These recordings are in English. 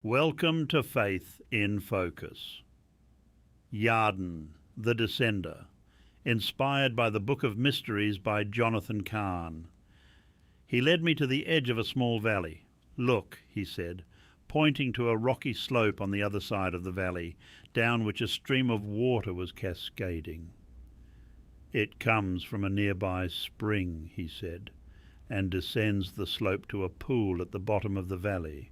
Welcome to Faith in Focus. Yarden, the Descender, inspired by the Book of Mysteries by Cahn. He led me to the edge of a small valley. "Look," he said, pointing to a rocky slope on the other side of the valley, down which a stream of water was cascading. "It comes from a nearby spring," he said, and descends the slope to a pool at the bottom of the valley,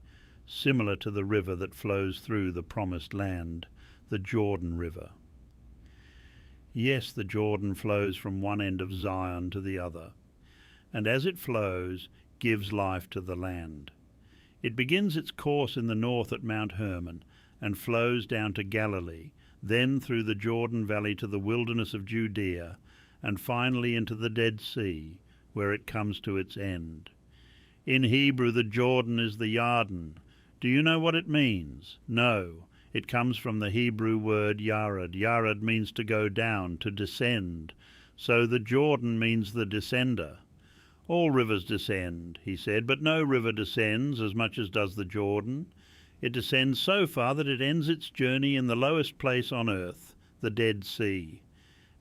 similar to the river that flows through the Promised Land, the Jordan River. Yes, the Jordan flows from one end of Zion to the other, and as it flows, gives life to the land. It begins its course in the north at Mount Hermon, and flows down to Galilee, then through the Jordan Valley to the wilderness of Judea, and finally into the Dead Sea, where it comes to its end. In Hebrew, the Jordan is the Yarden. Do you know what it means? No. It comes from the Hebrew word Yared. Yared means to go down, to descend. So the Jordan means the descender. All rivers descend, he said, but no river descends as much as does the Jordan. It descends so far that it ends its journey in the lowest place on earth, the Dead Sea.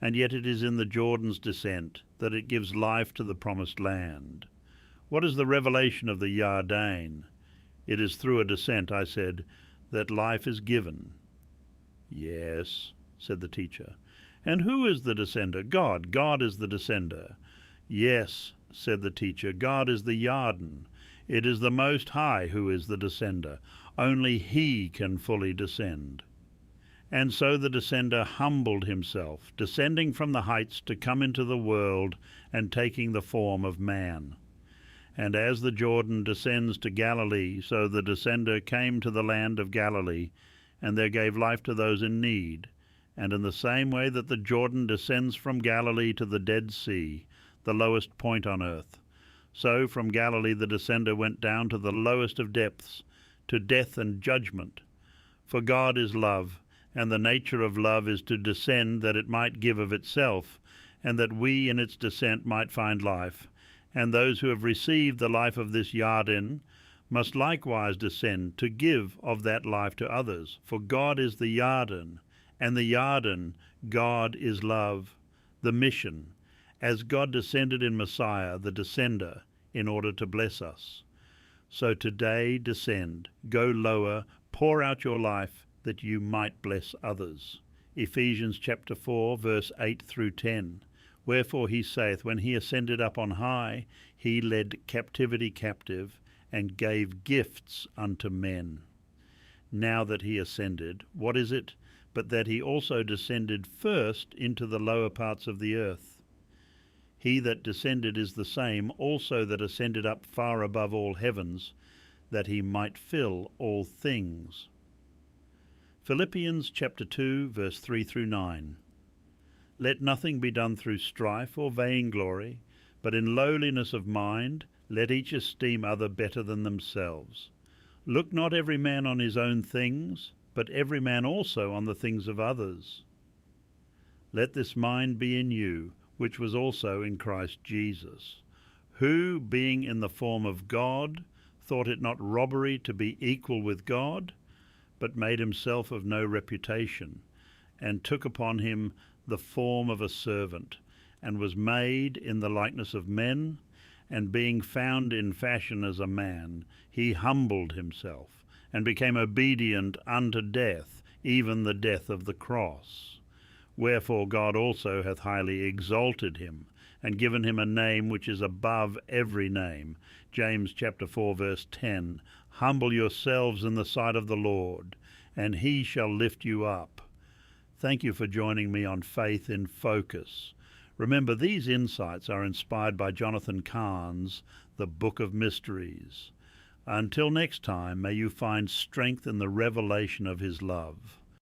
And yet it is in the Jordan's descent that it gives life to the Promised Land. What is the revelation of the Yarden? "It is through a descent," I said, "that life is given." "Yes," said the teacher. "And who is the descender?" "God. God is the descender." "Yes," said the teacher, "God is the Yarden. It is the Most High who is the descender. Only He can fully descend." And so the descender humbled himself, descending from the heights to come into the world and taking the form of man. And as the Jordan descends to Galilee, so the descender came to the land of Galilee, and there gave life to those in need. And in the same way that the Jordan descends from Galilee to the Dead Sea, the lowest point on earth, so from Galilee the descender went down to the lowest of depths, to death and judgment. For God is love, and the nature of love is to descend that it might give of itself, and that we in its descent might find life. And those who have received the life of this Yarden must likewise descend to give of that life to others. For God is the Yarden, and the Yarden, God is love. The mission, as God descended in Messiah, the descender, in order to bless us. So today descend, go lower, pour out your life, that you might bless others. Ephesians chapter 4, verse 8 through 10. Wherefore he saith, when he ascended up on high, he led captivity captive, and gave gifts unto men. Now that he ascended, what is it but that he also descended first into the lower parts of the earth? He that descended is the same also that ascended up far above all heavens, that he might fill all things. Philippians chapter 2, verse 3 through 9. Let nothing be done through strife or vainglory, but in lowliness of mind let each esteem other better than themselves. Look not every man on his own things, but every man also on the things of others. Let this mind be in you, which was also in Christ Jesus, who, being in the form of God, thought it not robbery to be equal with God, but made himself of no reputation, and took upon him the form of a servant, and was made in the likeness of men, and being found in fashion as a man, he humbled himself, and became obedient unto death, even the death of the cross. Wherefore God also hath highly exalted him, and given him a name which is above every name. James chapter 4, verse 10. Humble yourselves in the sight of the Lord, and he shall lift you up. Thank you for joining me on Faith in Focus. Remember, these insights are inspired by Cahn's The Book of Mysteries. Until next time, may you find strength in the revelation of his love.